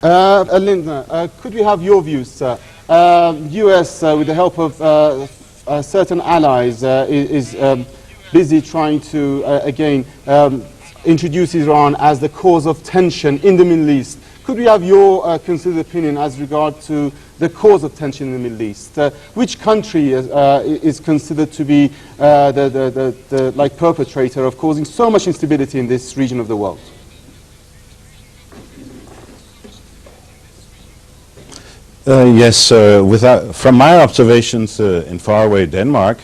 Lindtner, could we have your views, sir? US, with the help of certain allies, is busy trying to, again, introduce Iran as the cause of tension in the Middle East. Could we have your considered opinion as regard to the cause of tension in the Middle East? Which country is considered to be the perpetrator of causing so much instability in this region of the world? Yes, from my observations in faraway Denmark,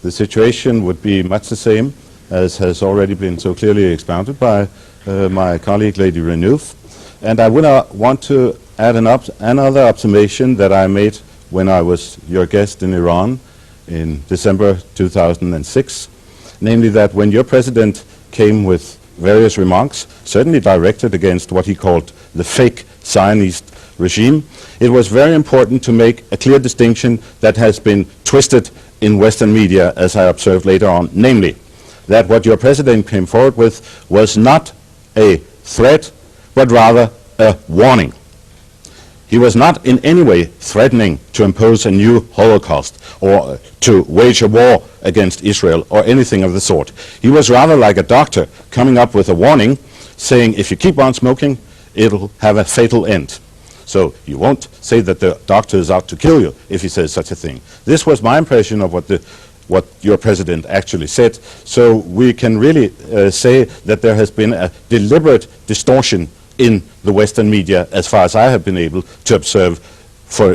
the situation would be much the same as has already been so clearly expounded by my colleague, Lady Renouf. And I would want to add another observation that I made when I was your guest in Iran in December 2006, namely that when your president came with various remarks, certainly directed against what he called the fake Zionist regime, it was very important to make a clear distinction that has been twisted in Western media, as I observed later on, namely that what your president came forward with was not a threat, but rather a warning. He was not in any way threatening to impose a new Holocaust or to wage a war against Israel or anything of the sort. He was rather like a doctor coming up with a warning saying, if you keep on smoking, it'll have a fatal end. So you won't say that the doctor is out to kill you if he says such a thing. This was my impression of what your president actually said. So we can really say that there has been a deliberate distortion in the Western media, as far as I have been able to observe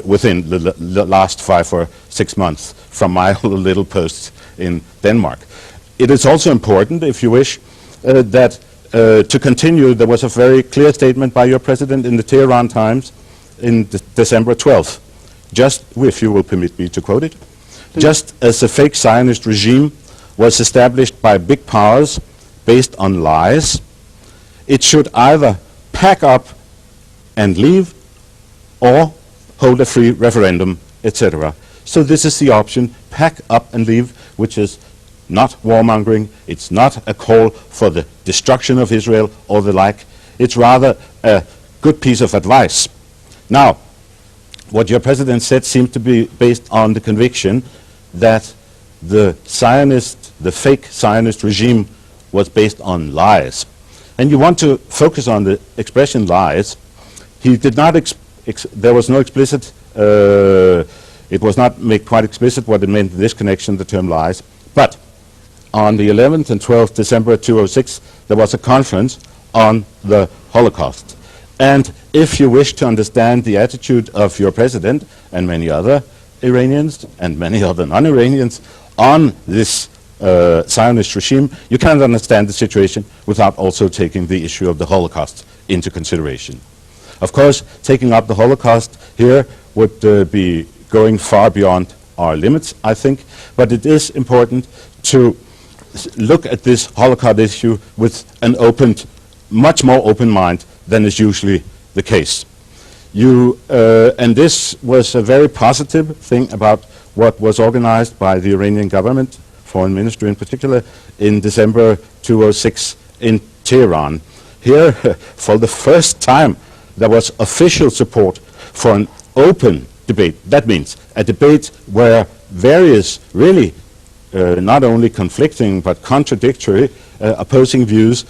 within the last 5 or 6 months from my little posts in Denmark. It is also important, if you wish, that to continue, there was a very clear statement by your president in the Tehran Times in December 12th. Just, if you will permit me to quote it, just as the fake Zionist regime was established by big powers based on lies, it should either pack up and leave or hold a free referendum, etc. So this is the option, pack up and leave, which is not warmongering, it's not a call for the destruction of Israel or the like, it's rather a good piece of advice. Now, what your president said seemed to be based on the conviction that the fake Zionist regime was based on lies. And you want to focus on the expression lies. He did not, there was no explicit, it was not made quite explicit what it meant in this connection, the term lies. But on the 11th and 12th December 2006, there was a conference on the Holocaust. And if you wish to understand the attitude of your president and many other Iranians and many other non-Iranians on this Zionist regime, you cannot understand the situation without also taking the issue of the Holocaust into consideration. Of course, taking up the Holocaust here would be going far beyond our limits, I think, but it is important to look at this Holocaust issue with an much more open mind than is usually the case. And this was a very positive thing about what was organized by the Iranian government, foreign ministry in particular, in December 2006 in Tehran. Here, for the first time, there was official support for an open debate. That means a debate where various, really not only conflicting but contradictory opposing views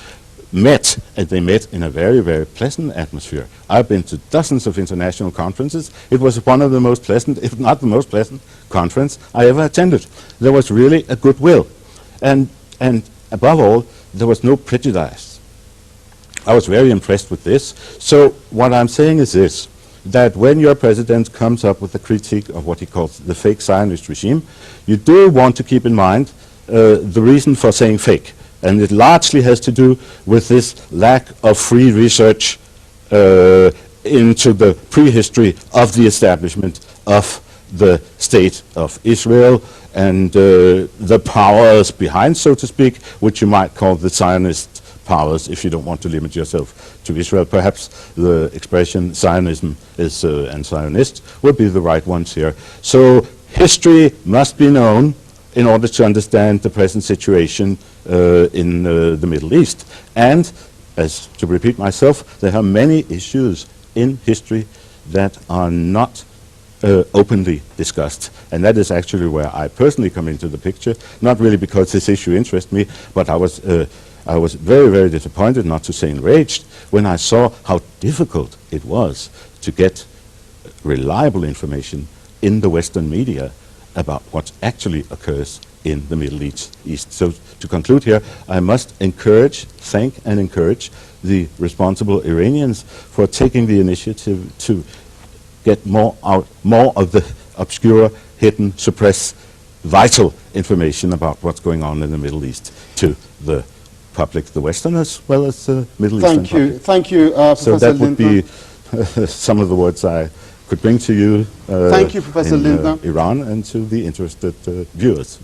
met, and they met in a very, very pleasant atmosphere. I've been to dozens of international conferences. It was one of the most pleasant, if not the most pleasant, conference I ever attended. There was really a goodwill. And above all, there was no prejudice. I was very impressed with this. So what I'm saying is this, that when your president comes up with a critique of what he calls the fake Zionist regime, you do want to keep in mind the reason for saying fake. And it largely has to do with this lack of free research into the prehistory of the establishment of the state of Israel and the powers behind, so to speak, which you might call the Zionist powers if you don't want to limit yourself to Israel. Perhaps the expression Zionism is, and Zionists would be the right ones here. So history must be known in order to understand the present situation in the Middle East. And, as to repeat myself, there are many issues in history that are not openly discussed. And that is actually where I personally come into the picture, not really because this issue interests me, but I was very, very disappointed, not to say enraged, when I saw how difficult it was to get reliable information in the Western media about what actually occurs in the Middle East. So to conclude here, I must thank and encourage the responsible Iranians for taking the initiative to get more of the obscure, hidden, suppressed, vital information about what's going on in the Middle East to the public, the Western as well as the Middle Eastern public. Thank you, So Professor that would Lindtner. be some of the words I could bring to you Thank you, Professor in Lindtner. Iran and to the interested viewers.